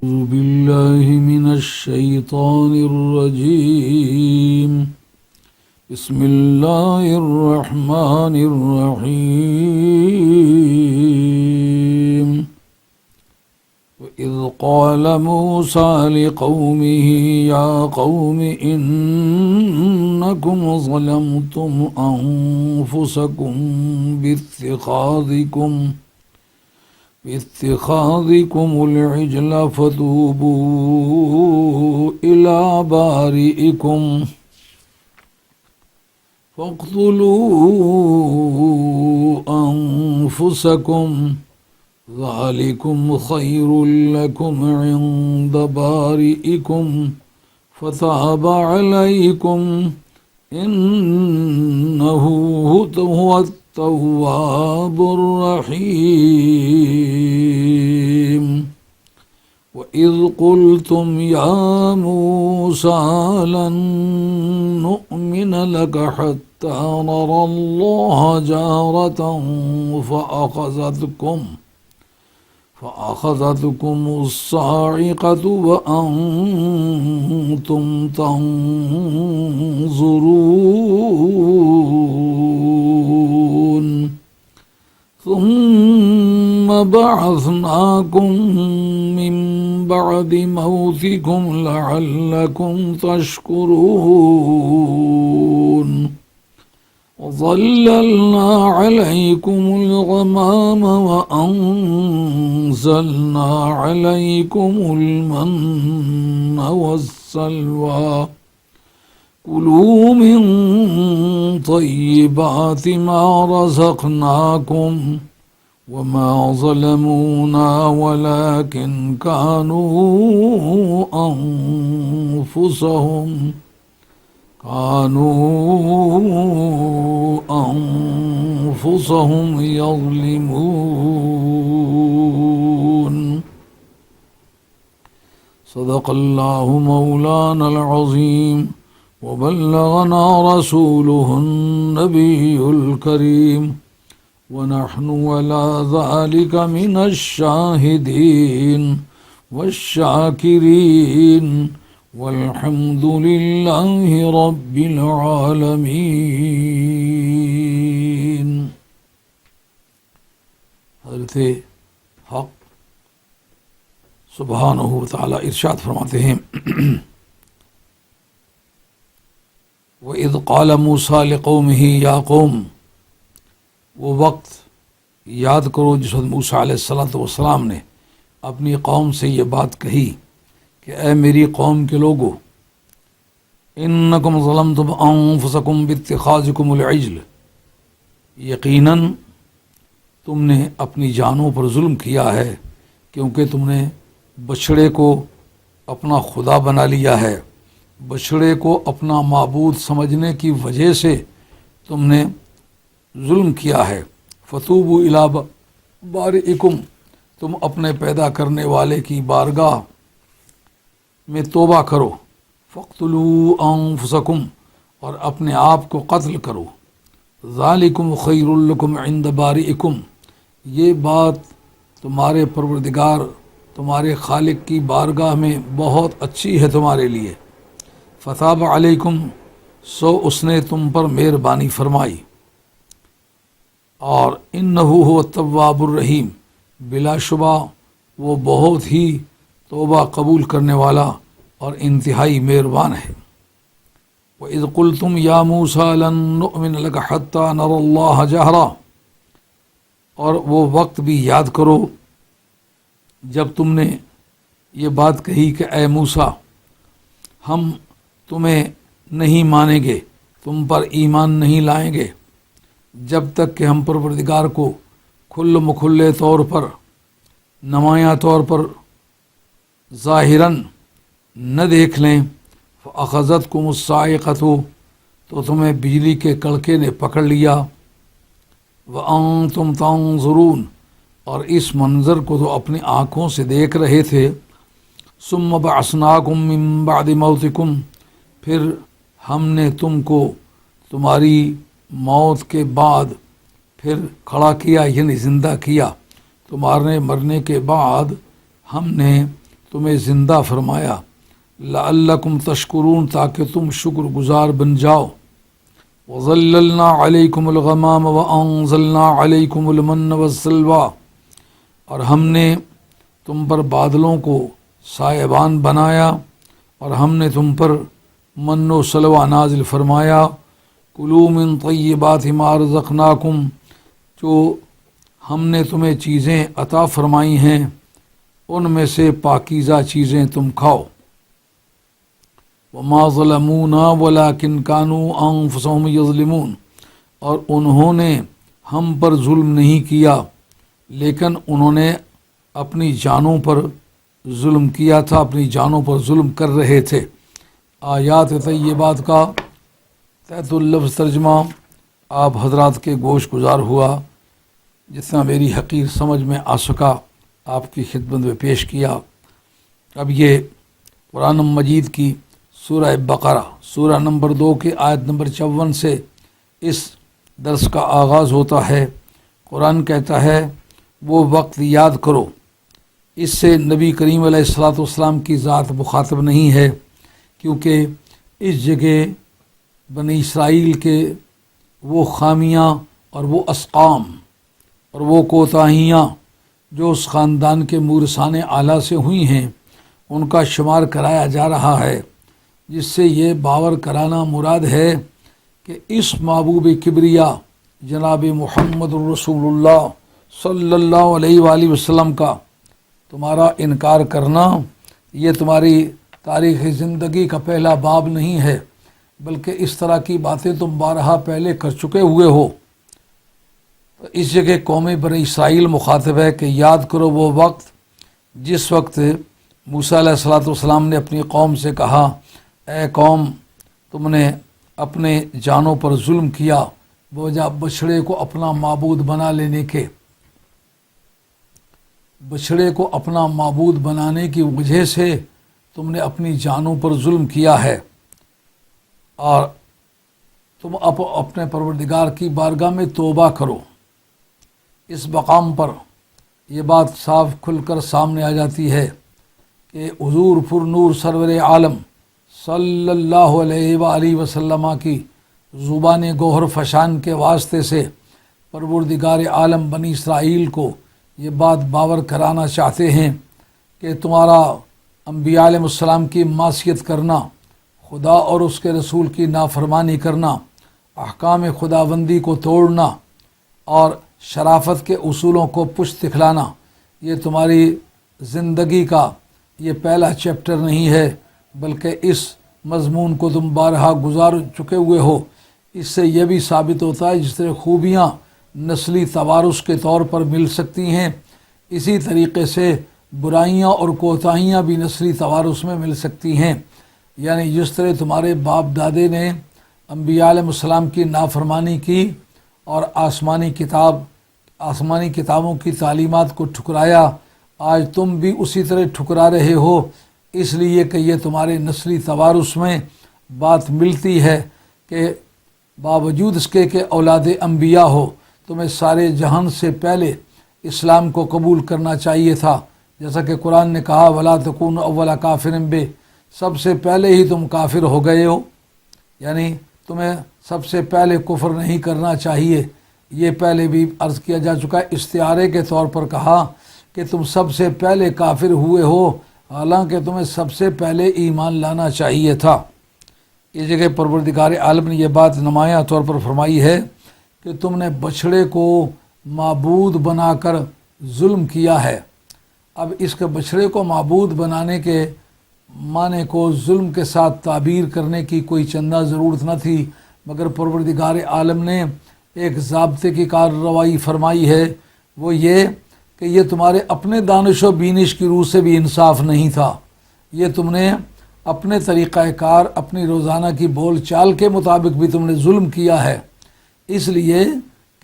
أعوذ بالله من الشيطان الرجيم. بسم الله الرحمن الرحيم. وإذ قال موسى لقومه يا قوم إنكم ظلمتم أنفسكم باتخاذكم العجل فتوبوا إلى بارئكم فاقتلوا أنفسكم ذلكم خير لكم عند بارئكم فتاب عليكم إنه هو التواب الرحيم. وإذ قلتم يا موسى لن نؤمن لك حتى نرى الله جهرة فأخذتكم الصاعقة وأنتم تنظرون ثم بعثناكم من بعد موتكم لعلكم تشكرون وظللنا عليكم الغمام وأنزلنا عليكم المن والسلوى كلوا من طيبات ما رزقناكم وما ظلمونا ولكن كانوا أنفسهم يظلمون. صدق الله مولانا العظيم وبلغنا رسوله النبي الكريم ونحن على ذلك من الشاهدين والشاكرين والحمد لله رب العالمين. حضرت حق سبحانہ و تعالی ارشاد فرماتے ہیں وَإِذْ قَالَ مُوسَىٰ لِقَوْمِهِ يَا قَوْمِ، وہ وقت یاد کرو جس وقت موسیٰ علیہ السلام نے اپنی قوم سے یہ بات کہی کہ اے میری قوم کے لوگو، انکم ظلمتم انفسکم باتخاذکم العجل، یقیناً تم نے اپنی جانوں پر ظلم کیا ہے کیونکہ تم نے بچھڑے کو اپنا خدا بنا لیا ہے. بچھڑے کو اپنا معبود سمجھنے کی وجہ سے تم نے ظلم کیا ہے. فتوبوا الی بارئکم، تم اپنے پیدا کرنے والے کی بارگاہ میں توبہ کرو. فاقتلوا انفسکم، اور اپنے آپ کو قتل کرو. ذالکم خیر لکم عند بارئکم، یہ بات تمہارے پروردگار تمہارے خالق کی بارگاہ میں بہت اچھی ہے تمہارے لیے. فتاب علیکم، سو اس نے تم پر مہربانی فرمائی. اور انہ هو التواب الرحیم، بلا شبہ وہ بہت ہی توبہ قبول کرنے والا اور انتہائی مہربان ہے. وَإِذْ قُلْتُمْ يَا مُوسَىٰ لَن نُؤْمِنَ لَكَ حَتَّىٰ نَرَى اللَّهَ جَهْرًا، اور وہ وقت بھی یاد کرو جب تم نے یہ بات کہی کہ اے موسیٰ، ہم تمہیں نہیں مانیں گے، تم پر ایمان نہیں لائیں گے جب تک کہ ہم پروردگار کو کھل مکھلے طور پر، نمایاں طور پر ظاہراً نہ دیکھ لیں. فَأَخَذَتْكُمُ الصَّاعِقَةُ، تو تمہیں بجلی کے کڑکے نے پکڑ لیا. وَأَنْتُمْ تَنْظُرُونَ، اور اس منظر کو تو اپنی آنکھوں سے دیکھ رہے تھے. ثُمَّ بَعَثْنَاكُمْ مِنْ بَعْدِ مَوْتِكُمْ، پھر ہم نے تم کو تمہاری موت کے بعد پھر کھڑا کیا، یعنی زندہ کیا. تمہارے مرنے کے بعد ہم نے تمہیں زندہ فرمایا، لعلکم تشکرون تاکہ تم شکر گزار بن جاؤ، وظللنا علیکم الغمام وانزلنا علیکم المن والسلوی، اور ہم نے تم پر بادلوں کو سائبان بنایا اور ہم نے تم پر من و سلوہ نازل فرمایا، کلوا من طیبات ما رزقناکم، جو ہم نے تمہیں چیزیں عطا فرمائی ہیں ان میں سے پاکیزہ چیزیں تم کھاؤ، وما ظلمونا ولکن کانوا انفسهم یظلمون، اور انہوں نے ہم پر ظلم نہیں کیا لیکن انہوں نے اپنی جانوں پر ظلم کیا تھا، اپنی جانوں پر ظلم کر رہے تھے۔ آیات طیبات کا تحت اللفظ ترجمہ آپ حضرات کے گوش گزار ہوا، جتنا میری حقیر سمجھ میں آ سکا آپ کی خدمت میں پیش کیا۔ اب یہ قرآن مجید کی سورہ بقرہ سورہ نمبر 2 کی آیت نمبر 54 سے اس درس کا آغاز ہوتا ہے۔ قرآن کہتا ہے وہ وقت یاد کرو، اس سے نبی کریم علیہ الصلاۃ والسلام کی ذات مخاطب نہیں ہے، کیونکہ اس جگہ بنی اسرائیل کے وہ خامیاں اور وہ اسقام اور وہ کوتاہیاں جو اس خاندان کے مورثان اعلیٰ سے ہوئی ہیں ان کا شمار کرایا جا رہا ہے، جس سے یہ باور کرانا مراد ہے کہ اس محبوب کبریا جناب محمد الرسول اللہ صلی اللہ علیہ وآلہ وسلم کا تمہارا انکار کرنا یہ تمہاری تاریخ زندگی کا پہلا باب نہیں ہے، بلکہ اس طرح کی باتیں تم بارہا پہلے کر چکے ہوئے ہو۔ تو اس جگہ قوم بنی اسرائیل مخاطب ہے کہ یاد کرو وہ وقت جس وقت موسیٰ علیہ الصلوۃ والسلام نے اپنی قوم سے کہا، اے قوم تم نے اپنے جانوں پر ظلم کیا بوجہ بچھڑے کو اپنا معبود بنا لینے کے، بچھڑے کو اپنا معبود بنانے کی وجہ سے تم نے اپنی جانوں پر ظلم کیا ہے، اور تم اپنے پروردگار کی بارگاہ میں توبہ کرو۔ اس مقام پر یہ بات صاف کھل کر سامنے آ جاتی ہے کہ حضور پر نور سرور عالم صلی اللہ علیہ وآلہ وسلم کی زبان گوہر فشان کے واسطے سے پروردگار عالم بنی اسرائیل کو یہ بات باور کرانا چاہتے ہیں کہ تمہارا انبیاء علیہ السلام کی معصیت کرنا، خدا اور اس کے رسول کی نافرمانی کرنا، احکام خداوندی کو توڑنا اور شرافت کے اصولوں کو پشت دکھلانا یہ تمہاری زندگی کا یہ پہلا چیپٹر نہیں ہے، بلکہ اس مضمون کو تم بارہا گزار چکے ہوئے ہو۔ اس سے یہ بھی ثابت ہوتا ہے جس طرح خوبیاں نسلی توارث کے طور پر مل سکتی ہیں، اسی طریقے سے برائیاں اور کوتاہیاں بھی نسلی توارث میں مل سکتی ہیں۔ یعنی جس طرح تمہارے باپ دادے نے انبیاء علیہ السلام کی نافرمانی کی اور آسمانی کتابوں کی تعلیمات کو ٹھکرایا، آج تم بھی اسی طرح ٹھکرا رہے ہو، اس لیے کہ یہ تمہارے نسلی توارث میں بات ملتی ہے کہ باوجود اس کے کہ اولاد انبیاء ہو تمہیں سارے جہان سے پہلے اسلام کو قبول کرنا چاہیے تھا، جیسا کہ قرآن نے کہا وَلَا تَكُونُوا أَوَّلَ كَافِرٍ بِهِ، سب سے پہلے ہی تم کافر ہو گئے ہو، یعنی تمہیں سب سے پہلے کفر نہیں کرنا چاہیے۔ یہ پہلے بھی عرض کیا جا چکا ہے، استعارے کے طور پر کہا کہ تم سب سے پہلے کافر ہوئے ہو، حالانکہ تمہیں سب سے پہلے ایمان لانا چاہیے تھا۔ اس جگہ پروردگار عالم نے یہ بات نمایاں طور پر فرمائی ہے کہ تم نے بچھڑے کو معبود بنا کر ظلم کیا ہے۔ اب اس کے بچھڑے کو معبود بنانے کے معنی کو ظلم کے ساتھ تعبیر کرنے کی کوئی چندہ ضرورت نہ تھی، مگر پروردگار عالم نے ایک ضابطے کی کارروائی فرمائی ہے، وہ یہ کہ یہ تمہارے اپنے دانش و بینش کی روح سے بھی انصاف نہیں تھا، یہ تم نے اپنے طریقہ کار، اپنی روزانہ کی بول چال کے مطابق بھی تم نے ظلم کیا ہے، اس لیے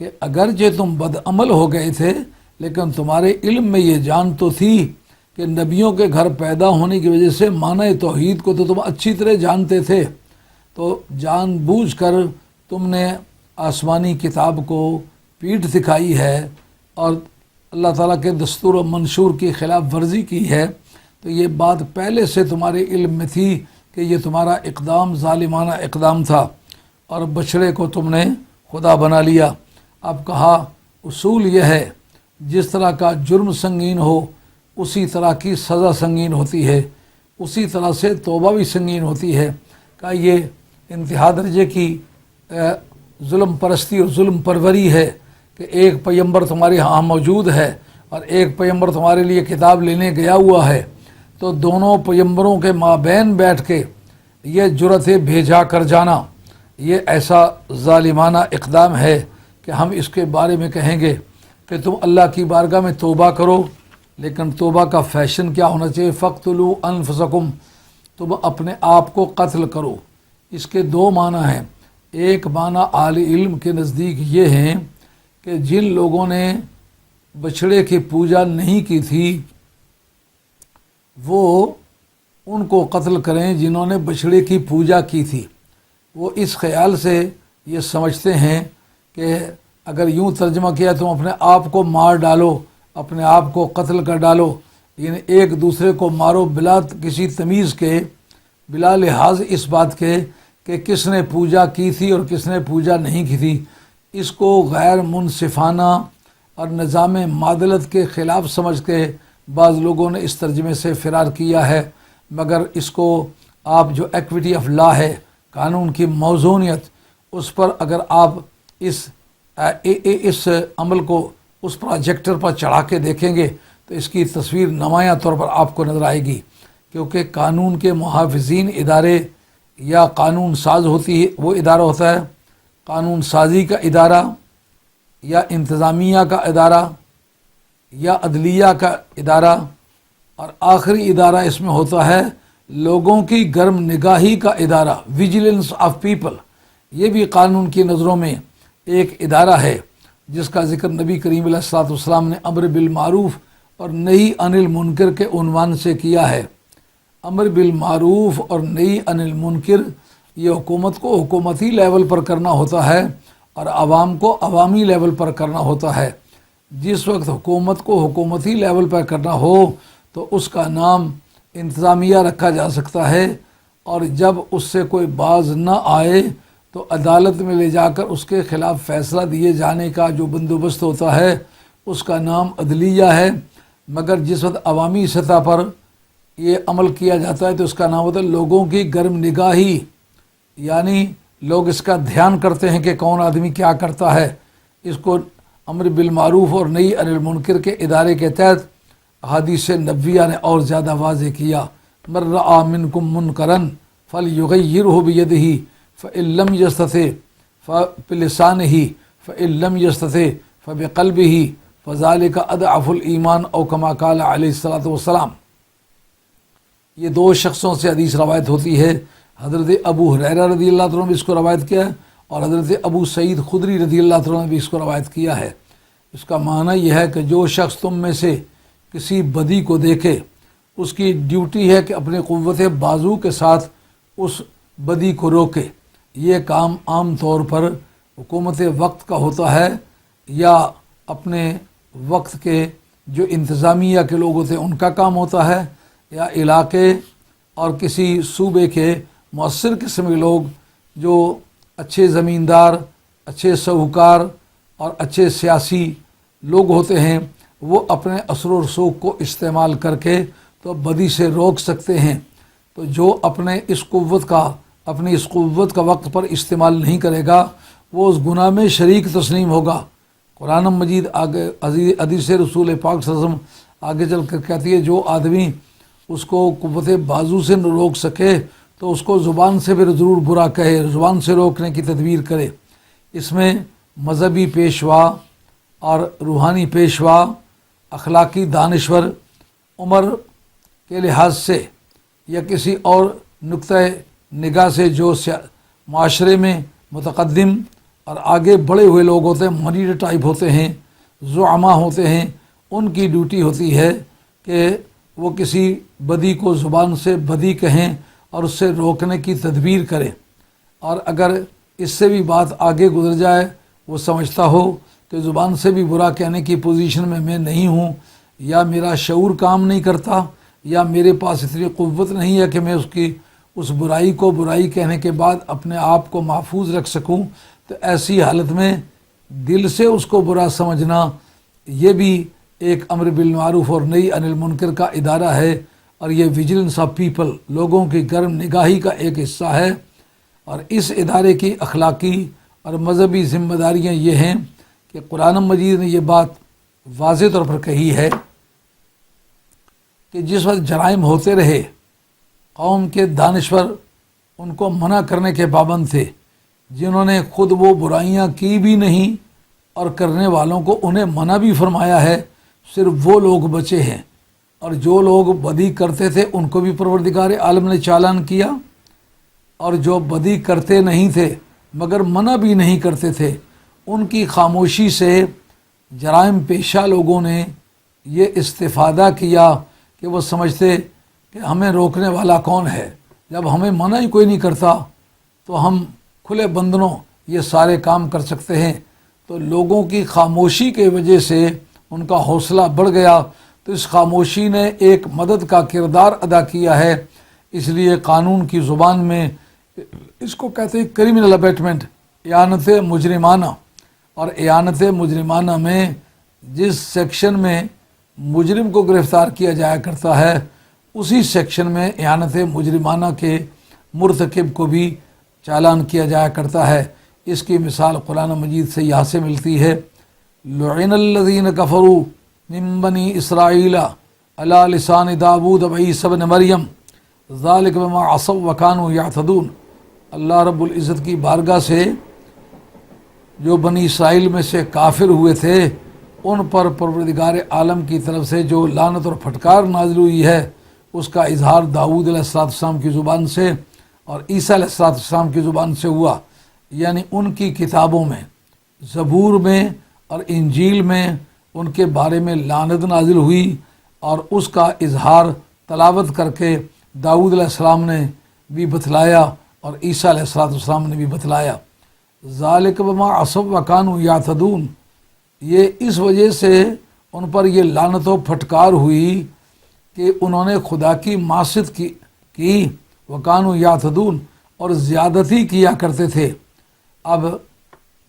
کہ اگرچہ تم بدعمل ہو گئے تھے لیکن تمہارے علم میں یہ جان تو تھی کہ نبیوں کے گھر پیدا ہونے کی وجہ سے معنی توحید کو تو تم اچھی طرح جانتے تھے، تو جان بوجھ کر تم نے آسمانی کتاب کو پیٹھ دکھائی ہے اور اللہ تعالیٰ کے دستور و منشور کی خلاف ورزی کی ہے، تو یہ بات پہلے سے تمہارے علم میں تھی کہ یہ تمہارا اقدام ظالمانہ اقدام تھا اور بچڑے کو تم نے خدا بنا لیا۔ اب کہا اصول یہ ہے جس طرح کا جرم سنگین ہو اسی طرح کی سزا سنگین ہوتی ہے، اسی طرح سے توبہ بھی سنگین ہوتی ہے۔ کہ یہ انتہا درجے کی ظلم پرستی اور ظلم پروری ہے کہ ایک پیغمبر تمہارے ہاں موجود ہے اور ایک پیغمبر تمہارے لیے کتاب لینے گیا ہوا ہے، تو دونوں پیغمبروں کے مابین بیٹھ کے یہ جرأت بھیجا کر جانا، یہ ایسا ظالمانہ اقدام ہے کہ ہم اس کے بارے میں کہیں گے کہ تم اللہ کی بارگاہ میں توبہ کرو، لیکن توبہ کا فیشن کیا ہونا چاہیے؟ فَاقْتُلُوا أَنفُسَكُمْ، تم اپنے آپ کو قتل کرو۔ اس کے دو معنی ہیں۔ ایک معنی اہل علم کے نزدیک یہ ہیں کہ جن لوگوں نے بچھڑے کی پوجا نہیں کی تھی وہ ان کو قتل کریں جنہوں نے بچھڑے کی پوجا کی تھی۔ وہ اس خیال سے یہ سمجھتے ہیں کہ اگر یوں ترجمہ کیا تم اپنے آپ کو مار ڈالو، اپنے آپ کو قتل کر ڈالو، یعنی ایک دوسرے کو مارو بلا کسی تمیز کے، بلا لحاظ اس بات کے کہ کس نے پوجا کی تھی اور کس نے پوجا نہیں کی تھی۔ اس کو غیر منصفانہ اور نظام معادلت کے خلاف سمجھ کے بعض لوگوں نے اس ترجمے سے فرار کیا ہے، مگر اس کو آپ جو ایکویٹی آف لا ہے، قانون کی موزونیت، اس پر اگر آپ اس عمل کو اس پروجیکٹر پر چڑھا کے دیکھیں گے تو اس کی تصویر نمایاں طور پر آپ کو نظر آئے گی، کیونکہ قانون کے محافظین ادارے یا قانون ساز ہوتی ہے، وہ ادارہ ہوتا ہے قانون سازی کا ادارہ یا انتظامیہ کا ادارہ یا عدلیہ کا ادارہ، اور آخری ادارہ اس میں ہوتا ہے لوگوں کی گرم نگاہی کا ادارہ، ویجیلنس آف پیپل۔ یہ بھی قانون کی نظروں میں ایک ادارہ ہے جس کا ذکر نبی کریم علیہ الصلوۃ والسلام نے امر بالمعروف اور نہی عن المنکر کے عنوان سے کیا ہے۔ امر بالمعروف اور نہی عن المنکر یہ حکومت کو حکومتی لیول پر کرنا ہوتا ہے اور عوام کو عوامی لیول پر کرنا ہوتا ہے۔ جس وقت حکومت کو حکومتی لیول پر کرنا ہو تو اس کا نام انتظامیہ رکھا جا سکتا ہے، اور جب اس سے کوئی باز نہ آئے تو عدالت میں لے جا کر اس کے خلاف فیصلہ دیے جانے کا جو بندوبست ہوتا ہے اس کا نام عدلیہ ہے۔ مگر جس وقت عوامی سطح پر یہ عمل کیا جاتا ہے تو اس کا نام ہوتا ہے لوگوں کی گرم نگاہی، یعنی لوگ اس کا دھیان کرتے ہیں کہ کون آدمی کیا کرتا ہے۔ اس کو امر بالمعروف اور نہی عن المنکر کے ادارے کے تحت احادیث نبویہ نے اور زیادہ واضح کیا۔ من رأى منکم منکرا فلیغیرہ بیدہ فإن لم یستطع فبلسانہ فإن لم یستطع فبقلبہ فذلک اضعف الایمان او کما قال علیہ الصلوۃ والسلام۔ یہ دو شخصوں سے حدیث روایت ہوتی ہے، حضرت ابو ہریرہ رضی اللہ عنہ نے بھی اس کو روایت کیا ہے اور حضرت ابو سعید خدری رضی اللہ عنہ نے بھی اس کو روایت کیا ہے۔ اس کا معنی یہ ہے کہ جو شخص تم میں سے کسی بدی کو دیکھے اس کی ڈیوٹی ہے کہ اپنے قوت بازو کے ساتھ اس بدی کو روکے۔ یہ کام عام طور پر حکومت وقت کا ہوتا ہے یا اپنے وقت کے جو انتظامیہ کے لوگ ہوتے ہیں ان کا کام ہوتا ہے، یا علاقے اور کسی صوبے کے مؤثر قسم کے لوگ جو اچھے زمیندار، اچھے سہوکار اور اچھے سیاسی لوگ ہوتے ہیں وہ اپنے اثر و رسوخ کو استعمال کر کے تو بدی سے روک سکتے ہیں۔ تو جو اپنی اس قوت کا وقت پر استعمال نہیں کرے گا وہ اس گناہ میں شریک تسلیم ہوگا۔ قرآن مجید آگے حدیث رسول پاک صلی اللہ علیہ وسلم آگے چل کر کہتی ہے جو آدمی اس کو قوت بازو سے نہ روک سکے تو اس کو زبان سے پھر ضرور برا کہے، زبان سے روکنے کی تدبیر کرے۔ اس میں مذہبی پیشوا اور روحانی پیشوا، اخلاقی دانشور، عمر کے لحاظ سے یا کسی اور نقطۂ نگاہ سے جو معاشرے میں متقدم اور آگے بڑھے ہوئے لوگ ہوتے ہیں، مریڈ ٹائپ ہوتے ہیں، زعما ہوتے ہیں، ان کی ڈیوٹی ہوتی ہے کہ وہ کسی بدی کو زبان سے بدی کہیں اور اس سے روکنے کی تدبیر کریں، اور اگر اس سے بھی بات آگے گزر جائے، وہ سمجھتا ہو کہ زبان سے بھی برا کہنے کی پوزیشن میں نہیں ہوں یا میرا شعور کام نہیں کرتا یا میرے پاس اتنی قوت نہیں ہے کہ میں اس برائی کو برائی کہنے کے بعد اپنے آپ کو محفوظ رکھ سکوں، تو ایسی حالت میں دل سے اس کو برا سمجھنا یہ بھی ایک امر بالمعروف اور نہی عن المنکر کا ادارہ ہے، اور یہ ویجیلنس آف پیپل، لوگوں کی گرم نگاہی کا ایک حصہ ہے۔ اور اس ادارے کی اخلاقی اور مذہبی ذمہ داریاں یہ ہیں کہ قرآن مجید نے یہ بات واضح طور پر کہی ہے کہ جس وقت جرائم ہوتے رہے، قوم کے دانشور ان کو منع کرنے کے پابند تھے، جنہوں نے خود وہ برائیاں کی بھی نہیں اور کرنے والوں کو انہیں منع بھی فرمایا ہے، صرف وہ لوگ بچے ہیں، اور جو لوگ بدی کرتے تھے ان کو بھی پروردگار عالم نے چالان کیا، اور جو بدی کرتے نہیں تھے مگر منع بھی نہیں کرتے تھے، ان کی خاموشی سے جرائم پیشہ لوگوں نے یہ استفادہ کیا کہ وہ سمجھتے کہ ہمیں روکنے والا کون ہے، جب ہمیں منع ہی کوئی نہیں کرتا تو ہم کھلے بندنوں یہ سارے کام کر سکتے ہیں۔ تو لوگوں کی خاموشی کی وجہ سے ان کا حوصلہ بڑھ گیا، تو اس خاموشی نے ایک مدد کا کردار ادا کیا ہے۔ اس لیے قانون کی زبان میں اس کو کہتے ہیں کریمنل ابیٹمنٹ، اعانت مجرمانہ، اور اعانت مجرمانہ میں جس سیکشن میں مجرم کو گرفتار کیا جایا کرتا ہے، اسی سیکشن میں اعانت مجرمانہ کے مرتکب کو بھی چالان کیا جایا کرتا ہے۔ اس کی مثال قرآن مجید سے یہاں سے ملتی ہے، لعن الذین کفروا من بنی اسرائیل علی لسان داود و عیسی ابن مریم ذالک بما عصوا وکانوا یعتدون۔ اللہ رب العزت کی بارگاہ سے جو بنی اسرائیل میں سے کافر ہوئے تھے، ان پر پروردگار عالم کی طرف سے جو لعنت اور پھٹکار نازل ہوئی ہے، اس کا اظہار داؤد علیہ السلام کی زبان سے اور عیسیٰ علیہ السلام کی زبان سے ہوا، یعنی ان کی کتابوں میں، زبور میں اور انجیل میں ان کے بارے میں لعنت نازل ہوئی، اور اس کا اظہار تلاوت کر کے داؤد علیہ السلام نے بھی بتلایا اور عیسیٰ علیہ السلام نے بھی بتلایا۔ ذالک بما عصوا وکانوا یعتدون، یہ اس وجہ سے ان پر یہ لعنت و پھٹکار ہوئی کہ انہوں نے خدا کی معصیت کی وکانوا یعتدون، اور زیادتی کیا کرتے تھے۔ اب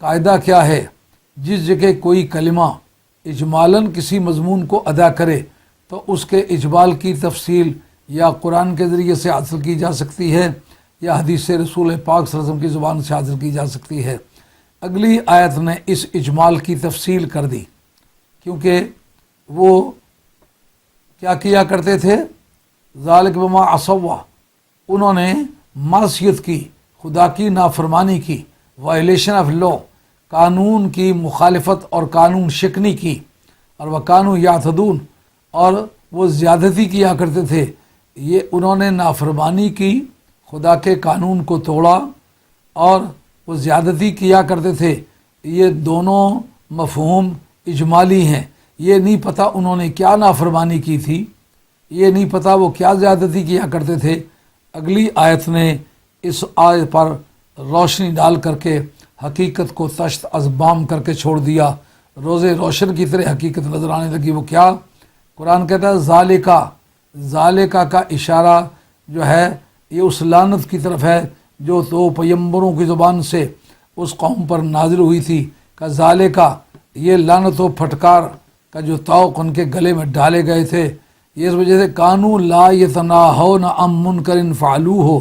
قاعدہ کیا ہے، جس جگہ کوئی کلمہ اجمالاً کسی مضمون کو ادا کرے تو اس کے اجمال کی تفصیل یا قرآن کے ذریعے سے حاصل کی جا سکتی ہے یا حدیث رسول پاک صلی اللہ علیہ وسلم کی زبان سے حاصل کی جا سکتی ہے۔ اگلی آیت نے اس اجمال کی تفصیل کر دی، کیونکہ وہ کیا کیا کرتے تھے، ذالک بما عصوا، انہوں نے معصیت کی، خدا کی نافرمانی کی، وائلیشن آف لا، قانون کی مخالفت اور قانون شکنی کی، اور وکانوا یعتدون، اور وہ زیادتی کیا کرتے تھے۔ یہ انہوں نے نافرمانی کی، خدا کے قانون کو توڑا، اور وہ زیادتی کیا کرتے تھے۔ یہ دونوں مفہوم اجمالی ہیں، یہ نہیں پتہ انہوں نے کیا نافرمانی کی تھی، یہ نہیں پتہ وہ کیا زیادتی کیا کرتے تھے۔ اگلی آیت نے اس آیت پر روشنی ڈال کر کے حقیقت کو تشت ازبام کر کے چھوڑ دیا، روزے روشن کی طرح حقیقت نظر آنے لگی۔ وہ کیا؟ قرآن کہتا ہے ذالکہ کا اشارہ جو ہے یہ اس لعنت کی طرف ہے جو دو پیمبروں کی زبان سے اس قوم پر نازل ہوئی تھی، کہ ذالکہ، یہ لعنت و پھٹکار کا جو طوق ان کے گلے میں ڈالے گئے تھے، یہ اس وجہ سے کانوا لا یتناہون عن منکر فعلوہ،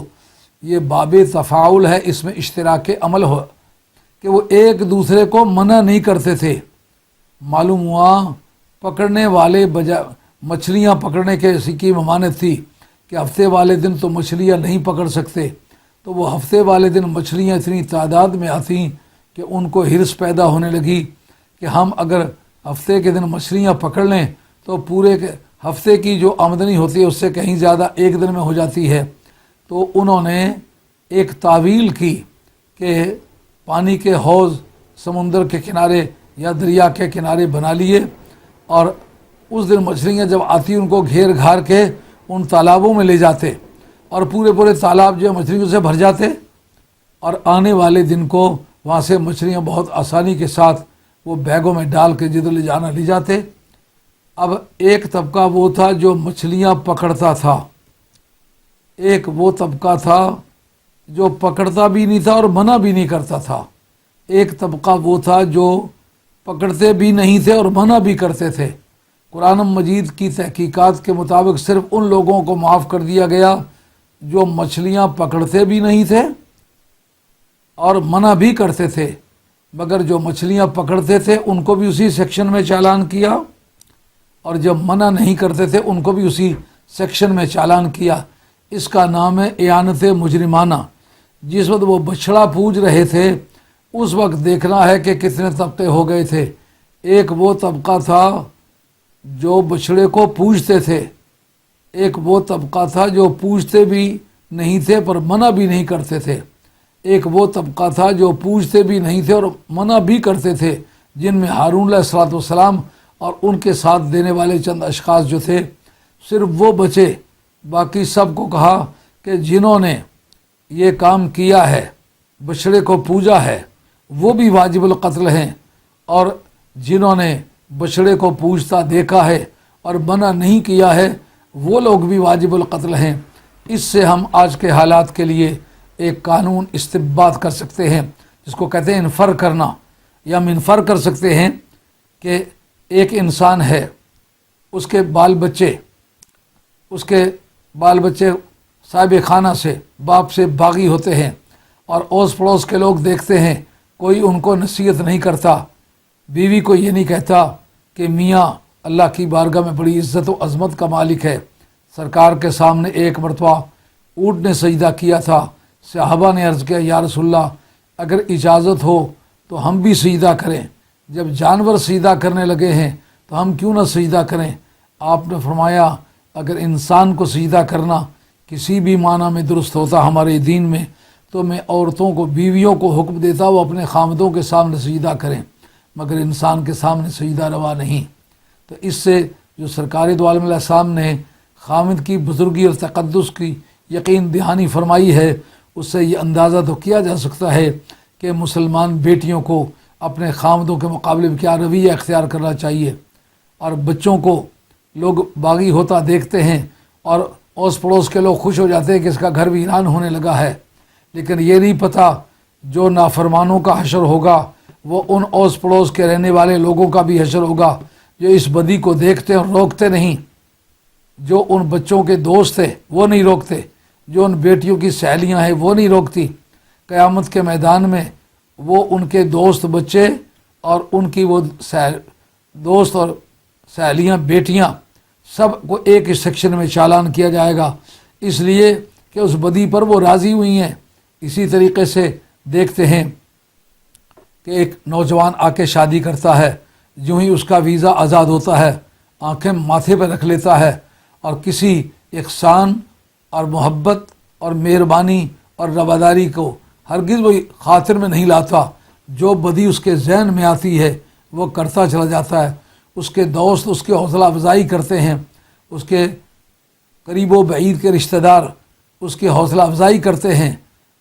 یہ باب تفاعل ہے، اس میں اشتراک عمل ہو کہ وہ ایک دوسرے کو منع نہیں کرتے تھے۔ معلوم ہوا پکڑنے والے مچھلیاں پکڑنے کے کی ممانعت تھی کہ ہفتے والے دن تو مچھلیاں نہیں پکڑ سکتے، تو وہ ہفتے والے دن مچھلیاں اتنی تعداد میں آتیں کہ ان کو ہرس پیدا ہونے لگی کہ ہم اگر ہفتے کے دن مچھلیاں پکڑ لیں تو پورے ہفتے کی جو آمدنی ہوتی ہے اس سے کہیں زیادہ ایک دن میں ہو جاتی ہے۔ تو انہوں نے ایک تعویل کی کہ پانی کے حوض سمندر کے کنارے یا دریا کے کنارے بنا لیے، اور اس دن مچھلیاں جب آتی ان کو گھیر گھار کے ان تالابوں میں لے جاتے، اور پورے تالاب جو مچھلیوں سے بھر جاتے، اور آنے والے دن کو وہاں سے مچھلیاں بہت آسانی کے ساتھ وہ بیگوں میں ڈال کے جدھر لے جانا لے جاتے۔ اب ایک طبقہ وہ تھا جو مچھلیاں پکڑتا تھا، ایک وہ طبقہ تھا جو پکڑتا بھی نہیں تھا اور منع بھی نہیں کرتا تھا، ایک طبقہ وہ تھا جو پکڑتے بھی نہیں تھے اور منع بھی کرتے تھے۔ قرآن مجید کی تحقیقات کے مطابق صرف ان لوگوں کو معاف کر دیا گیا جو مچھلیاں پکڑتے بھی نہیں تھے اور منع بھی کرتے تھے، مگر جو مچھلیاں پکڑتے تھے ان کو بھی اسی سیکشن میں چالان کیا، اور جب منع نہیں کرتے تھے ان کو بھی اسی سیکشن میں چالان کیا۔ اس کا نام ہے اعانت مجرمانہ۔ جس وقت وہ بچھڑا پوج رہے تھے اس وقت دیکھنا ہے کہ کتنے طبقے ہو گئے تھے۔ ایک وہ طبقہ تھا جو بچھڑے کو پوجتے تھے، ایک وہ طبقہ تھا جو پوجتے بھی نہیں تھے پر منع بھی نہیں کرتے تھے، ایک وہ طبقہ تھا جو پوجتے بھی نہیں تھے اور منع بھی کرتے تھے، جن میں ہارون علیہ الصلوۃ والسلام اور ان کے ساتھ دینے والے چند اشخاص جو تھے۔ صرف وہ بچے، باقی سب کو کہا کہ جنہوں نے یہ کام کیا ہے، بچڑے کو پوجا ہے، وہ بھی واجب القتل ہیں، اور جنہوں نے بچڑے کو پوجتا دیکھا ہے اور منع نہیں کیا ہے وہ لوگ بھی واجب القتل ہیں۔ اس سے ہم آج کے حالات کے لیے ایک قانون استنباط کر سکتے ہیں جس کو کہتے ہیں انفر کرنا، یا ہم انفر کر سکتے ہیں کہ ایک انسان ہے، اس کے بال بچے صاحب خانہ سے، باپ سے باغی ہوتے ہیں، اور اوس پڑوس کے لوگ دیکھتے ہیں کوئی ان کو نصیحت نہیں کرتا، بیوی کو یہ نہیں کہتا کہ میاں اللہ کی بارگاہ میں بڑی عزت و عظمت کا مالک ہے۔ سرکار کے سامنے ایک مرتبہ اونٹ نے سجدہ کیا تھا، صحابہ نے عرض کیا یا رسول اللہ اگر اجازت ہو تو ہم بھی سجدہ کریں، جب جانور سجدہ کرنے لگے ہیں تو ہم کیوں نہ سجدہ کریں؟ آپ نے فرمایا اگر انسان کو سجدہ کرنا کسی بھی معنی میں درست ہوتا ہمارے دین میں تو میں عورتوں کو، بیویوں کو حکم دیتا وہ اپنے خامدوں کے سامنے سجدہ کریں، مگر انسان کے سامنے سجدہ روا نہیں۔ تو اس سے جو سرکار دو عالم علیہ السلام نے خامد کی بزرگی اور تقدس کی یقین دہانی فرمائی ہے، اس سے یہ اندازہ تو کیا جا سکتا ہے کہ مسلمان بیٹیوں کو اپنے خامدوں کے مقابلے میں کیا رویہ اختیار کرنا چاہیے۔ اور بچوں کو لوگ باغی ہوتا دیکھتے ہیں اور اوس پڑوس کے لوگ خوش ہو جاتے ہیں کہ اس کا گھر ویران ہونے لگا ہے، لیکن یہ نہیں پتہ جو نافرمانوں کا حشر ہوگا وہ ان اوس پڑوس کے رہنے والے لوگوں کا بھی حشر ہوگا جو اس بدی کو دیکھتے اور روکتے نہیں، جو ان بچوں کے دوست ہیں وہ نہیں روکتے، جو ان بیٹیوں کی سہیلیاں ہیں وہ نہیں روکتی۔ قیامت کے میدان میں وہ ان کے دوست بچے اور ان کی وہ دوست اور سہیلیاں بیٹیاں سب کو ایک ہی سیکشن میں چالان کیا جائے گا، اس لیے کہ اس بدی پر وہ راضی ہوئی ہیں۔ اسی طریقے سے دیکھتے ہیں کہ ایک نوجوان آ کے شادی کرتا ہے، جو ہی اس کا ویزا آزاد ہوتا ہے آنکھیں ماتھے پہ رکھ لیتا ہے اور کسی احسان اور محبت اور مہربانی اور رواداری کو ہرگز وہ خاطر میں نہیں لاتا، جو بدی اس کے ذہن میں آتی ہے وہ کرتا چلا جاتا ہے۔ اس کے دوست اس کی حوصلہ افزائی کرتے ہیں، اس کے قریب و بعید کے رشتہ دار اس کی حوصلہ افزائی کرتے ہیں۔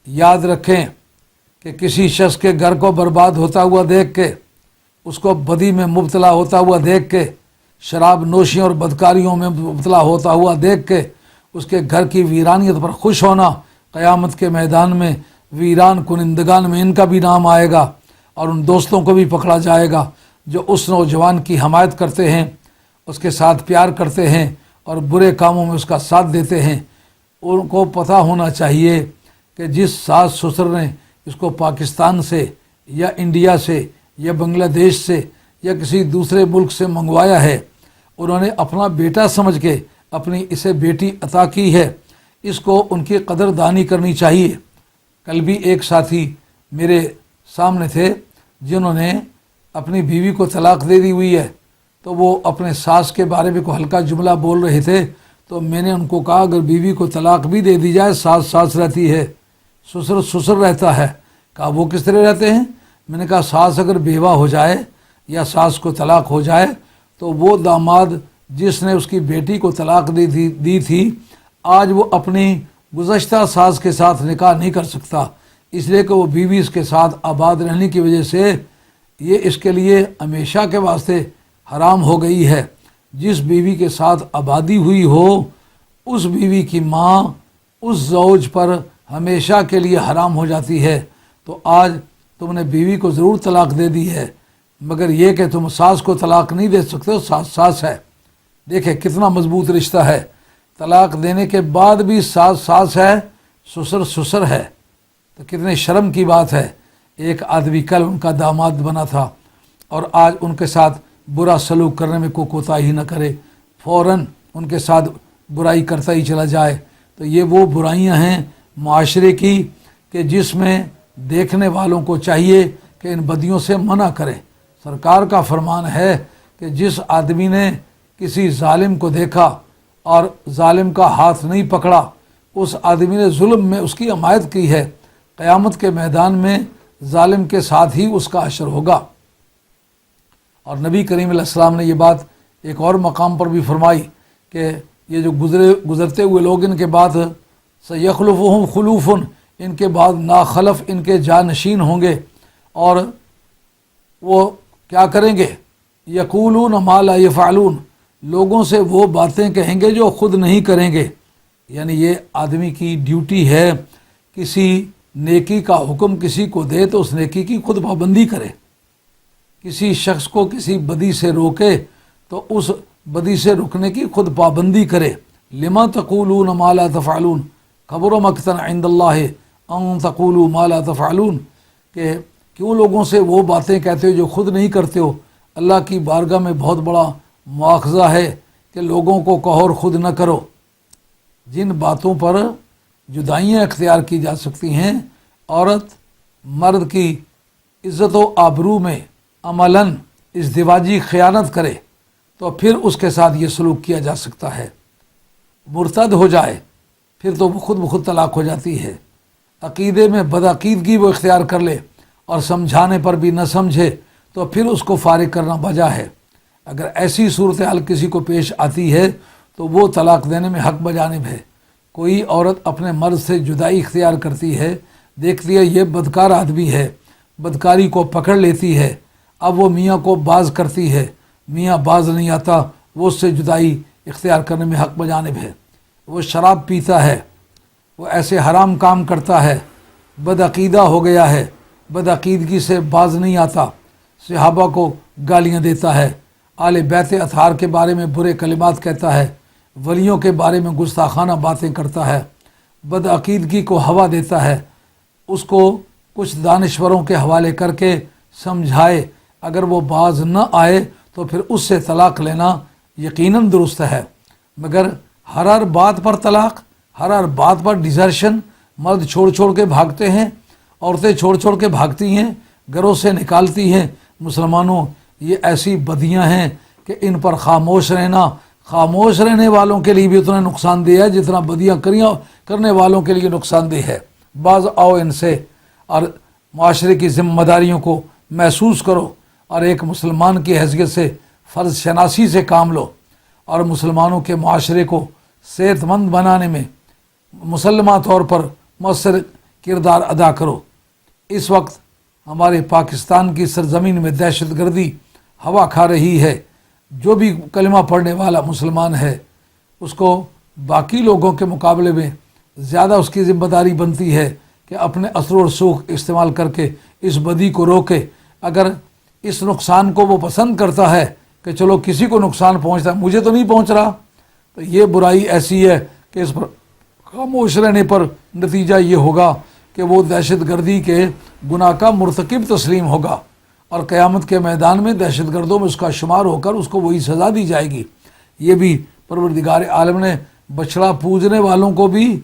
یاد رکھیں کہ کسی شخص کے گھر کو برباد ہوتا ہوا دیکھ کے، اس کو بدی میں مبتلا ہوتا ہوا دیکھ کے، شراب نوشیوں اور بدکاریوں میں مبتلا ہوتا ہوا دیکھ کے اس کے گھر کی ویرانیت پر خوش ہونا، قیامت کے میدان میں ویران کنندگان میں ان کا بھی نام آئے گا، اور ان دوستوں کو بھی پکڑا جائے گا جو اس نوجوان کی حمایت کرتے ہیں، اس کے ساتھ پیار کرتے ہیں اور برے کاموں میں اس کا ساتھ دیتے ہیں۔ ان کو پتہ ہونا چاہیے کہ جس ساس سسر نے اس کو پاکستان سے یا انڈیا سے یا بنگلہ دیش سے یا کسی دوسرے ملک سے منگوایا ہے، انہوں نے اپنا بیٹا سمجھ کے اپنی اسے بیٹی عطا کی ہے، اس کو ان کی قدر دانی کرنی چاہیے۔ کل بھی ایک ساتھی میرے سامنے تھے جنہوں نے اپنی بیوی کو طلاق دے دی ہوئی ہے، تو وہ اپنے ساس کے بارے میں کوئی ہلکا جملہ بول رہے تھے، تو میں نے ان کو کہا اگر بیوی کو طلاق بھی دے دی جائے ساس ساس رہتی ہے، سسر سسر رہتا ہے۔ کہا وہ کس طرح رہتے ہیں؟ میں نے کہا ساس اگر بیوہ ہو جائے یا ساس کو طلاق ہو جائے تو وہ داماد جس نے اس کی بیٹی کو طلاق دی تھی آج وہ اپنی گزشتہ ساس کے ساتھ نکاح نہیں کر سکتا، اس لیے کہ وہ بیوی اس کے ساتھ آباد رہنے کی وجہ سے یہ اس کے لیے ہمیشہ کے واسطے حرام ہو گئی ہے۔ جس بیوی کے ساتھ آبادی ہوئی ہو اس بیوی کی ماں اس زوج پر ہمیشہ کے لیے حرام ہو جاتی ہے۔ تو آج تم نے بیوی کو ضرور طلاق دے دی ہے، مگر یہ کہ تم ساس کو طلاق نہیں دے سکتے، ساس ساس ہے۔ دیکھیں کتنا مضبوط رشتہ ہے، طلاق دینے کے بعد بھی ساس ساس ہے، سسر سسر ہے، تو کتنے شرم کی بات ہے۔ ایک آدمی کل ان کا داماد بنا تھا اور آج ان کے ساتھ برا سلوک کرنے میں کوئی کوتاہی نہ کرے، فوراً ان کے ساتھ برائی کرتا ہی چلا جائے۔ تو یہ وہ برائیاں ہیں معاشرے کی کہ جس میں دیکھنے والوں کو چاہیے کہ ان بدیوں سے منع کرے۔ سرکار کا فرمان ہے کہ جس آدمی نے کسی ظالم کو دیکھا اور ظالم کا ہاتھ نہیں پکڑا، اس آدمی نے ظلم میں اس کی حمایت کی ہے، قیامت کے میدان میں ظالم کے ساتھ ہی اس کا حشر ہوگا۔ اور نبی کریم علیہ السلام نے یہ بات ایک اور مقام پر بھی فرمائی کہ یہ جو گزرتے ہوئے لوگ ان کے بعد سیخلفہم خلوف، ان کے بعد ناخلف ان کے جانشین ہوں گے، اور وہ کیا کریں گے؟ یقولون ما لا یفعلون، لوگوں سے وہ باتیں کہیں گے جو خود نہیں کریں گے۔ یعنی یہ آدمی کی ڈیوٹی ہے کسی نیکی کا حکم کسی کو دے تو اس نیکی کی خود پابندی کرے، کسی شخص کو کسی بدی سے روکے تو اس بدی سے رکنے کی خود پابندی کرے۔ لما تقولون ما لا تفعلون کبر مقتا عند اللہ ان تقولوا ما لا تفعلون، کہ کیوں لوگوں سے وہ باتیں کہتے ہو جو خود نہیں کرتے ہو۔ اللہ کی بارگاہ میں بہت بڑا مواخذہ ہے کہ لوگوں کو کہو اور خود نہ کرو۔ جن باتوں پر جدائیاں اختیار کی جا سکتی ہیں، عورت مرد کی عزت و آبرو میں عملاً ازدواجی خیانت کرے تو پھر اس کے ساتھ یہ سلوک کیا جا سکتا ہے۔ مرتد ہو جائے پھر تو وہ خود بخود طلاق ہو جاتی ہے۔ عقیدے میں بدعقیدگی وہ اختیار کر لے اور سمجھانے پر بھی نہ سمجھے تو پھر اس کو فارغ کرنا بجا ہے۔ اگر ایسی صورتحال کسی کو پیش آتی ہے تو وہ طلاق دینے میں حق بجانب ہے۔ کوئی عورت اپنے مرد سے جدائی اختیار کرتی ہے، دیکھتی ہے یہ بدکار آدمی ہے، بدکاری کو پکڑ لیتی ہے، اب وہ میاں کو باز کرتی ہے، میاں باز نہیں آتا، وہ اس سے جدائی اختیار کرنے میں حق بجانب ہے۔ وہ شراب پیتا ہے، وہ ایسے حرام کام کرتا ہے، بدعقیدہ ہو گیا ہے، بدعقیدگی سے باز نہیں آتا، صحابہ کو گالیاں دیتا ہے، آل بیت اطہار کے بارے میں برے کلمات کہتا ہے، ولیوں کے بارے میں گستاخانہ باتیں کرتا ہے، بدعقیدگی کو ہوا دیتا ہے، اس کو کچھ دانشوروں کے حوالے کر کے سمجھائے، اگر وہ باز نہ آئے تو پھر اس سے طلاق لینا یقیناً درست ہے۔ مگر ہر بات پر طلاق، ہر بات پر ڈیزرشن، مرد چھوڑ چھوڑ کے بھاگتے ہیں، عورتیں چھوڑ چھوڑ کے بھاگتی ہیں، گھروں سے نکالتی ہیں۔ مسلمانوں، یہ ایسی بدیاں ہیں کہ ان پر خاموش رہنا خاموش رہنے والوں کے لیے بھی اتنا نقصان دہ ہے جتنا بدیاں کرنے والوں کے لیے نقصان دہ ہے۔ باز آؤ ان سے اور معاشرے کی ذمہ داریوں کو محسوس کرو اور ایک مسلمان کی حیثیت سے فرض شناسی سے کام لو اور مسلمانوں کے معاشرے کو صحت مند بنانے میں مسلمہ طور پر مؤثر کردار ادا کرو۔ اس وقت ہمارے پاکستان کی سرزمین میں دہشت گردی ہوا کھا رہی ہے۔ جو بھی کلمہ پڑھنے والا مسلمان ہے اس کو باقی لوگوں کے مقابلے میں زیادہ اس کی ذمہ داری بنتی ہے کہ اپنے اثر و رسوخ استعمال کر کے اس بدی کو روکے۔ اگر اس نقصان کو وہ پسند کرتا ہے کہ چلو کسی کو نقصان پہنچتا ہے، مجھے تو نہیں پہنچ رہا، تو یہ برائی ایسی ہے کہ اس پر خاموش رہنے پر نتیجہ یہ ہوگا کہ وہ دہشت گردی کے گناہ کا مرتکب تسلیم ہوگا اور قیامت کے میدان میں دہشت گردوں میں اس کا شمار ہو کر اس کو وہی سزا دی جائے گی۔ یہ بھی پروردگار عالم نے بچڑا پوجنے والوں کو بھی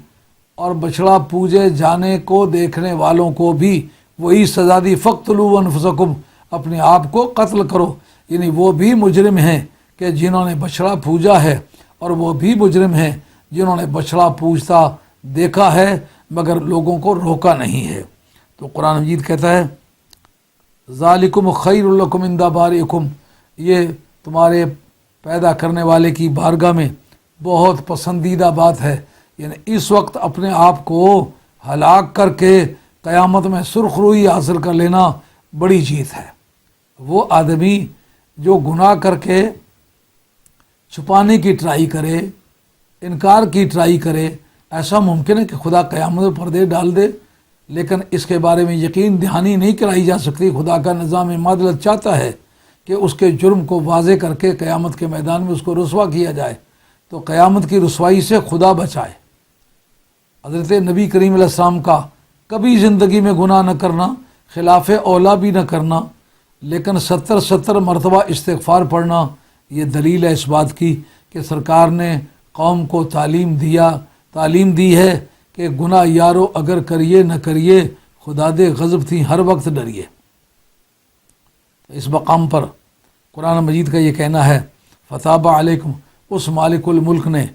اور بچڑا پوجے جانے کو دیکھنے والوں کو بھی وہی سزا دی، فَاقْتُلُوا أَنفُسَكُمْ، اپنے آپ کو قتل کرو۔ یعنی وہ بھی مجرم ہیں کہ جنہوں نے بچڑا پوجا ہے، اور وہ بھی مجرم ہیں جنہوں نے بچڑا پوجتا دیکھا ہے مگر لوگوں کو روکا نہیں ہے۔ تو قرآن مجید کہتا ہے ذالکم خیر لکم عند بارئکم، یہ تمہارے پیدا کرنے والے کی بارگاہ میں بہت پسندیدہ بات ہے۔ یعنی اس وقت اپنے آپ کو ہلاک کر کے قیامت میں سرخ روئی حاصل کر لینا بڑی جیت ہے۔ وہ آدمی جو گناہ کر کے چھپانے کی ٹرائی کرے، انکار کی ٹرائی کرے، ایسا ممکن ہے کہ خدا قیامت میں پردے ڈال دے، لیکن اس کے بارے میں یقین دہانی نہیں کرائی جا سکتی۔ خدا کا نظام معادلت چاہتا ہے کہ اس کے جرم کو واضح کر کے قیامت کے میدان میں اس کو رسوا کیا جائے، تو قیامت کی رسوائی سے خدا بچائے۔ حضرت نبی کریم علیہ السلام کا کبھی زندگی میں گناہ نہ کرنا، خلاف اولا بھی نہ کرنا، لیکن 70 مرتبہ استغفار پڑھنا، یہ دلیل ہے اس بات کی کہ سرکار نے قوم کو تعلیم دی ہے کہ گناہ یارو اگر کریے نہ کریے، خدا دے غضب تھی ہر وقت ڈریے۔ اس مقام پر قرآن مجید کا یہ کہنا ہے، فتاب علیکم، اس مالک الملک نے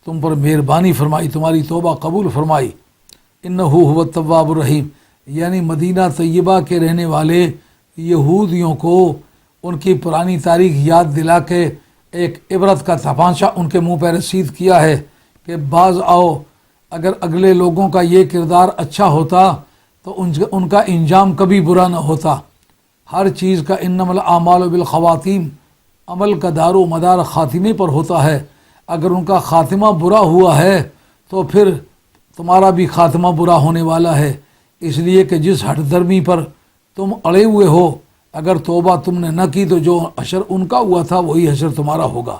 تم پر مہربانی فرمائی، تمہاری توبہ قبول فرمائی، انہ هو التواب الرحیم، یعنی مدینہ طیبہ کے رہنے والے یہودیوں کو ان کی پرانی تاریخ یاد دلا کے ایک عبرت کا تپانچہ ان کے منہ پہ رسید کیا ہے کہ باز آؤ، اگر اگلے لوگوں کا یہ کردار اچھا ہوتا تو ان کا انجام کبھی برا نہ ہوتا۔ ہر چیز کا انما الاعمال بالخواتیم، عمل کا دار و مدار خاتمے پر ہوتا ہے۔ اگر ان کا خاتمہ برا ہوا ہے تو پھر تمہارا بھی خاتمہ برا ہونے والا ہے، اس لیے کہ جس ہٹ درمی پر تم اڑے ہوئے ہو، اگر توبہ تم نے نہ کی تو جو حشر ان کا ہوا تھا وہی حشر تمہارا ہوگا۔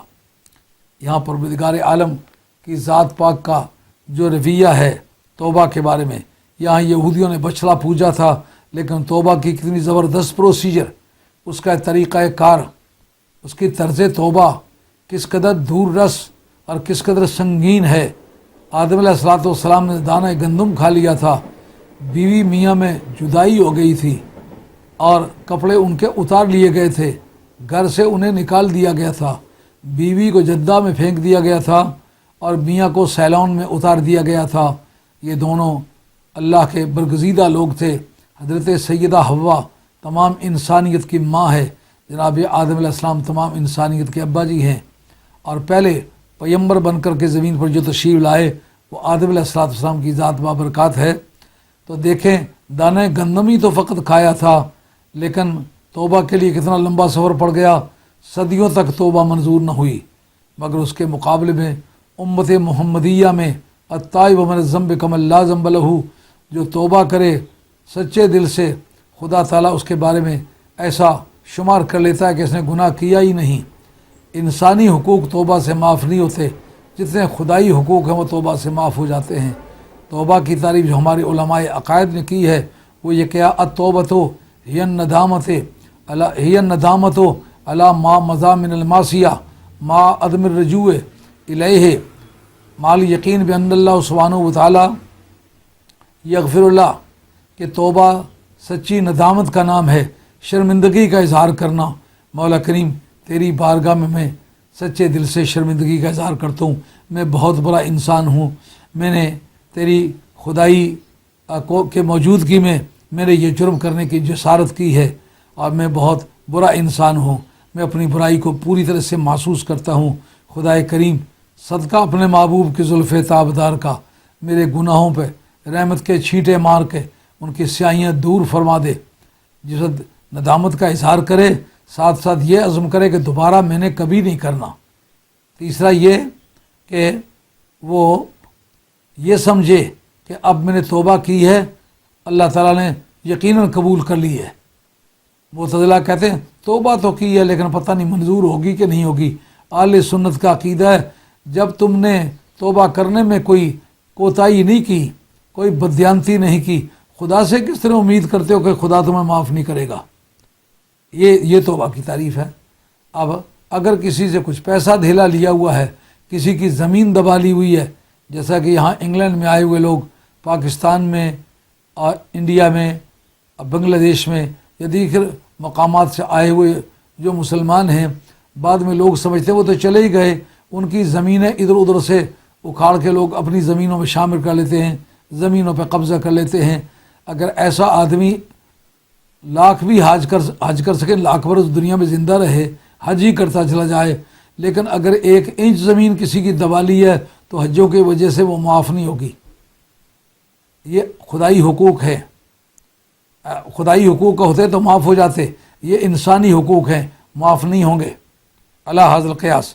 یہاں پروردگار عالم کی ذات پاک کا جو رویہ ہے توبہ کے بارے میں، یہاں یہودیوں نے بچڑا پوجا تھا، لیکن توبہ کی کتنی زبردست پروسیجر، اس کا طریقہ کار، اس کی طرز توبہ کس قدر دور رس اور کس قدر سنگین ہے۔ آدم علیہ السلام نے دانہ گندم کھا لیا تھا، بیوی میاں میں جدائی ہو گئی تھی اور کپڑے ان کے اتار لیے گئے تھے، گھر سے انہیں نکال دیا گیا تھا، بیوی کو جدہ میں پھینک دیا گیا تھا اور میاں کو سیلون میں اتار دیا گیا تھا۔ یہ دونوں اللہ کے برگزیدہ لوگ تھے۔ حضرت سیدہ حوا تمام انسانیت کی ماں ہے، جناب آدم علیہ السلام تمام انسانیت کے ابا جی ہیں، اور پہلے پیمبر بن کر کے زمین پر جو تشریف لائے وہ آدم علیہ السلام کی ذات بابرکات ہے۔ تو دیکھیں دانہ گندم ہی تو فقط کھایا تھا، لیکن توبہ کے لیے کتنا لمبا سفر پڑ گیا، صدیوں تک توبہ منظور نہ ہوئی۔ مگر اس کے مقابلے میں امت محمدیہ میں التائب من الذنب کمن لا ذنب لہ، جو توبہ کرے سچے دل سے، خدا تعالیٰ اس کے بارے میں ایسا شمار کر لیتا ہے کہ اس نے گناہ کیا ہی نہیں۔ انسانی حقوق توبہ سے معاف نہیں ہوتے، جتنے خدائی حقوق ہیں وہ توبہ سے معاف ہو جاتے ہیں۔ توبہ کی تعریف جو ہمارے علماء عقائد نے کی ہے وہ یہ کہ التوبۃ ہی الندامۃ علی ما مضی من المعصیہ ما عدم الرجوع الیہ مال یقین بان اللہ سبحانہ وتعالی یغفر اللہ، کہ توبہ سچی ندامت کا نام ہے، شرمندگی کا اظہار کرنا۔ مولا کریم تیری بارگاہ میں سچے دل سے شرمندگی کا اظہار کرتا ہوں، میں بہت بڑا انسان ہوں، میں نے تیری خدائی کے موجودگی میں نے یہ جرم کرنے کی جسارت کی ہے اور میں بہت برا انسان ہوں، میں اپنی برائی کو پوری طرح سے محسوس کرتا ہوں۔ خدائے کریم صدقہ اپنے محبوب کے زلف تابدار کا میرے گناہوں پہ رحمت کے چھینٹے مار کے ان کی سیاہیاں دور فرما دے۔ جس وقت ندامت کا اظہار کرے ساتھ ساتھ یہ عزم کرے کہ دوبارہ میں نے کبھی نہیں کرنا۔ تیسرا یہ کہ وہ یہ سمجھے کہ اب میں نے توبہ کی ہے، اللہ تعالیٰ نے یقیناً قبول کر لی ہے۔ معتزلہ کہتے ہیں توبہ تو کی ہے لیکن پتہ نہیں منظور ہوگی کہ نہیں ہوگی۔ اہل سنت کا عقیدہ ہے جب تم نے توبہ کرنے میں کوئی کوتاہی نہیں کی، کوئی بددیانتی نہیں کی، خدا سے کس طرح امید کرتے ہو کہ خدا تمہیں معاف نہیں کرے گا؟ یہ توبہ کی تعریف ہے۔ اب اگر کسی سے کچھ پیسہ دھیلا لیا ہوا ہے، کسی کی زمین دبا لی ہوئی ہے، جیسا کہ یہاں انگلینڈ میں آئے ہوئے لوگ پاکستان میں اور انڈیا میں اور بنگلہ دیش میں یا دیگر مقامات سے آئے ہوئے جو مسلمان ہیں، بعد میں لوگ سمجھتے ہیں وہ تو چلے ہی گئے، ان کی زمینیں ادھر ادھر سے اکھاڑ کے لوگ اپنی زمینوں میں شامل کر لیتے ہیں، زمینوں پہ قبضہ کر لیتے ہیں۔ اگر ایسا آدمی لاکھ بھی حج کر سکے، لاکھ برس دنیا میں زندہ رہے، حج ہی کرتا چلا جائے، لیکن اگر 1 انچ زمین کسی کی دبا لی ہے تو حجوں کی وجہ سے وہ معاف نہیں ہوگی۔ یہ خدائی حقوق ہے، خدائی حقوق کا ہوتے تو معاف ہو جاتے، یہ انسانی حقوق ہیں، معاف نہیں ہوں گے۔ اللہ حاضر القیاس،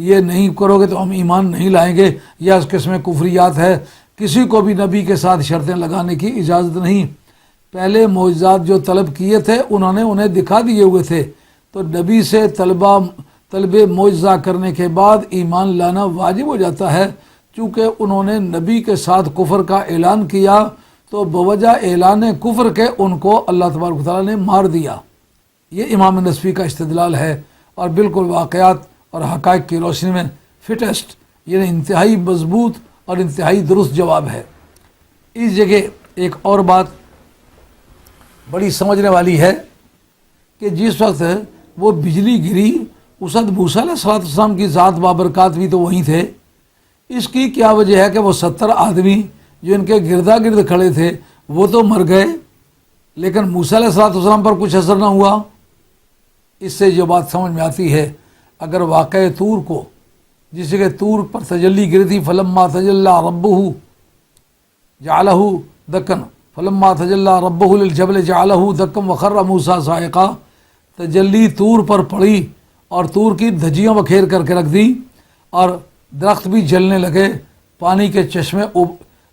یہ نہیں کرو گے تو ہم ایمان نہیں لائیں گے، یا اس قسم کفریات ہے۔ کسی کو بھی نبی کے ساتھ شرطیں لگانے کی اجازت نہیں۔ پہلے معجزات جو طلب کیے تھے انہیں دکھا دیے ہوئے تھے، تو نبی سے طلب معجزہ کرنے کے بعد ایمان لانا واجب ہو جاتا ہے۔ چونکہ انہوں نے نبی کے ساتھ کفر کا اعلان کیا تو بوجہ اعلان کفر کے ان کو اللہ تبارک و تعالیٰ نے مار دیا۔ یہ امام نصفی کا استدلال ہے، اور بالکل واقعات اور حقائق کی روشنی میں فٹسٹ، یعنی انتہائی مضبوط اور انتہائی درست جواب ہے۔ اس جگہ ایک اور بات بڑی سمجھنے والی ہے کہ جس وقت وہ بجلی گری اس وقت موسیٰ علیہ السلام کی ذات بابرکات بھی تو وہیں تھے۔ اس کی کیا وجہ ہے کہ وہ 70 آدمی جو ان کے گردا گرد کھڑے تھے وہ تو مر گئے، لیکن موسیٰ علیہ السلام پر کچھ اثر نہ ہوا؟ اس سے جو بات سمجھ میں آتی ہے، اگر واقعہ طور کو، جسے کہ طور پر تجلی گری تھی، فلما تجلی ربہ جعلہ دکن، فلما تجلی ربہ للجبل جعلہ دکن وخر موسیٰ صاعقا، تجلی طور پر پڑی اور طور کی دھجیاں بکھیر کر کے رکھ دی، اور درخت بھی جلنے لگے، پانی کے چشمے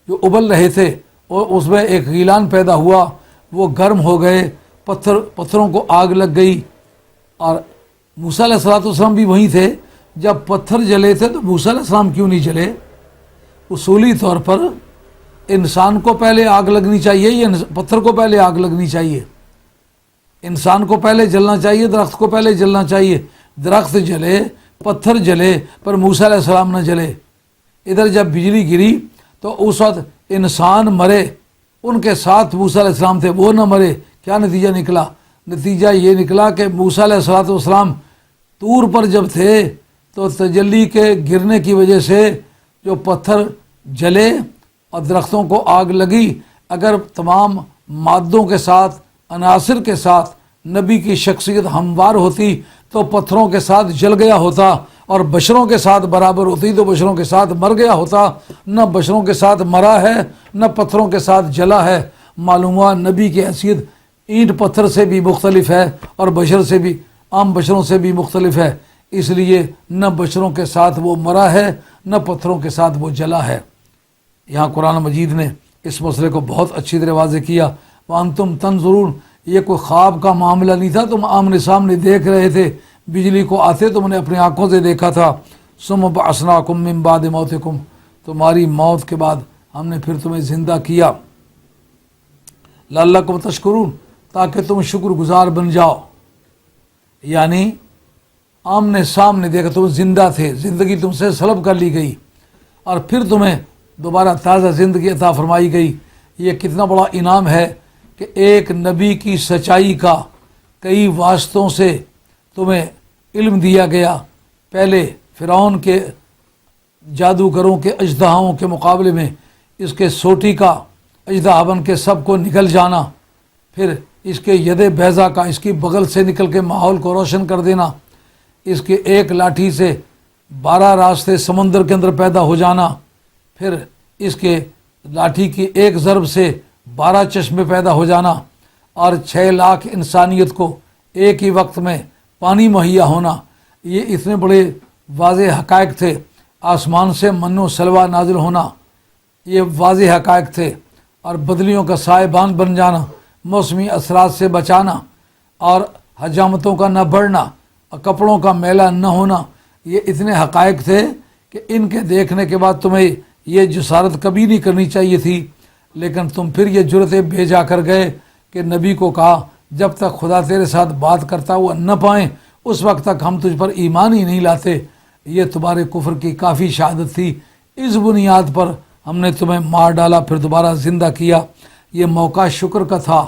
جو ابل رہے تھے اور اس میں ایک غیلان پیدا ہوا، وہ گرم ہو گئے، پتھروں کو آگ لگ گئی۔ اور موسیٰ علیہ السلام بھی وہیں تھے جب پتھر جلے تھے، تو موسیٰ علیہ السلام کیوں نہیں جلے؟ اصولی طور پر انسان کو پہلے آگ لگنی چاہیے یا پتھر کو پہلے آگ لگنی چاہیے؟ انسان کو پہلے جلنا چاہیے، درخت کو پہلے جلنا چاہیے؟ درخت جلے، پتھر جلے، پر موسیٰ علیہ السلام نہ جلے۔ ادھر جب بجلی گری تو اس وقت انسان مرے، ان کے ساتھ موسیٰ علیہ السلام تھے، وہ نہ مرے۔ کیا نتیجہ نکلا؟ نتیجہ یہ نکلا کہ موسیٰ علیہ السلام طور پر جب تھے تو تجلی کے گرنے کی وجہ سے جو پتھر جلے اور درختوں کو آگ لگی۔ اگر تمام مادوں کے ساتھ، عناصر کے ساتھ نبی کی شخصیت ہموار ہوتی تو پتھروں کے ساتھ جل گیا ہوتا، اور بشروں کے ساتھ برابر ہوتی تو بشروں کے ساتھ مر گیا ہوتا۔ نہ بشروں کے ساتھ مرا ہے، نہ پتھروں کے ساتھ جلا ہے۔ معلوم ہوا نبی کی حیثیت اینٹ پتھر سے بھی مختلف ہے، اور بشر سے بھی، عام بشروں سے بھی مختلف ہے، اس لیے نہ بشروں کے ساتھ وہ مرا ہے، نہ پتھروں کے ساتھ وہ جلا ہے۔ یہاں قرآن مجید نے اس مسئلے کو بہت اچھی طرح واضح کیا۔ وَأَنْتُمْ تَنْظُرُونَ، یہ کوئی خواب کا معاملہ نہیں تھا، تم آمنے سامنے دیکھ رہے تھے، بجلی کو آتے تم نے اپنی آنکھوں سے دیکھا تھا۔ ثُمَّ بَعَثْنَاكُم مِّن بَعْدِ مَوْتِكُمْ، تمہاری موت کے بعد ہم نے پھر تمہیں زندہ کیا۔ لَعَلَّكُمْ تَشْكُرُونَ، تاکہ تم شکر گزار بن جاؤ۔ یعنی آمنے سامنے دیکھا، تم زندہ تھے، زندگی تم سے سلب کر لی گئی، اور پھر تمہیں دوبارہ تازہ زندگی عطا فرمائی گئی۔ یہ کتنا بڑا انعام ہے کہ ایک نبی کی سچائی کا کئی واسطوں سے تمہیں علم دیا گیا۔ پہلے فرعون کے جادوگروں کے اژدہاؤں کے مقابلے میں اس کے سوٹی کا اژدہا بن کے سب کو نکل جانا، پھر اس کے ید بیضا کا، اس کی بغل سے نکل کے ماحول کو روشن کر دینا، اس کے ایک لاٹھی سے 12 راستے سمندر کے اندر پیدا ہو جانا، پھر اس کے لاٹھی کی ایک ضرب سے 12 چشمے پیدا ہو جانا، اور 6 لاکھ انسانیت کو ایک ہی وقت میں پانی مہیا ہونا۔ یہ اتنے بڑے واضح حقائق تھے۔ آسمان سے من و سلوہ نازل ہونا، یہ واضح حقائق تھے، اور بدلیوں کا سائبان بن جانا، موسمی اثرات سے بچانا، اور حجامتوں کا نہ بڑھنا، اور کپڑوں کا میلہ نہ ہونا، یہ اتنے حقائق تھے کہ ان کے دیکھنے کے بعد تمہیں یہ جسارت کبھی نہیں کرنی چاہیے تھی، لیکن تم پھر یہ جرتیں بھیجا کر گئے کہ نبی کو کہا جب تک خدا تیرے ساتھ بات کرتا ہوا نہ پائیں اس وقت تک ہم تجھ پر ایمان ہی نہیں لاتے۔ یہ تمہارے کفر کی کافی شہادت تھی، اس بنیاد پر ہم نے تمہیں مار ڈالا، پھر دوبارہ زندہ کیا۔ یہ موقع شکر کا تھا۔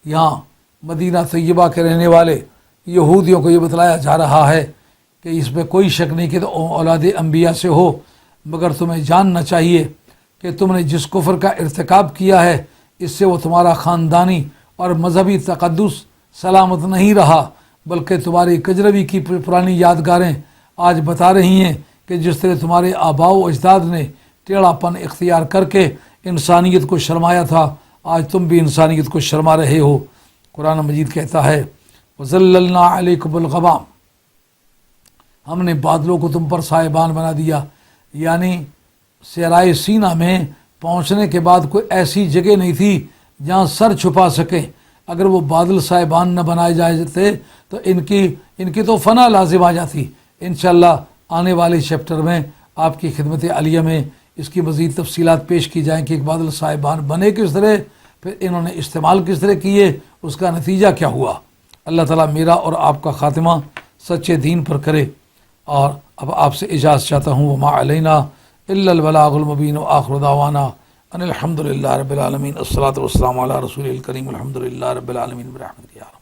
یہاں مدینہ طیبہ کے رہنے والے یہودیوں کو یہ بتلایا جا رہا ہے کہ اس میں کوئی شک نہیں کہ تم اولاد انبیاء سے ہو، مگر تمہیں جاننا چاہیے کہ تم نے جس کفر کا ارتکاب کیا ہے اس سے وہ تمہارا خاندانی اور مذہبی تقدس سلامت نہیں رہا، بلکہ تمہاری کجروی کی پرانی یادگاریں آج بتا رہی ہیں کہ جس طرح تمہارے آباء و اجداد نے ٹیڑھا پن اختیار کر کے انسانیت کو شرمایا تھا، آج تم بھی انسانیت کو شرما رہے ہو۔ قرآن مجید کہتا ہے وَظَلَّلْنَا عَلَيْكُمُ الْغَمَامَ، ہم نے بادلوں کو تم پر سائبان بنا دیا، یعنی صحرائے سینا میں پہنچنے کے بعد کوئی ایسی جگہ نہیں تھی جہاں سر چھپا سکیں۔ اگر وہ بادل سائبان نہ بنائے جاتے تو ان کی تو فنا لازم آ جاتی۔ انشاءاللہ آنے والے چیپٹر میں آپ کی خدمت عالیہ میں اس کی مزید تفصیلات پیش کی جائیں کہ ایک بادل سائبان بنے کس طرح، پھر انہوں نے استعمال کس طرح کیے، اس کا نتیجہ کیا ہوا۔ اللہ تعالیٰ میرا اور آپ کا خاتمہ سچے دین پر کرے۔ اور اب آپ سے اجازت چاہتا ہوں، وما علینا الا البلاغ المبین، وآخر دعوانا ان الحمد للہ رب العالمین، الصلاۃ والسلام علی رسول الکریم، الحمد للہ رب العالمین برحمتک یا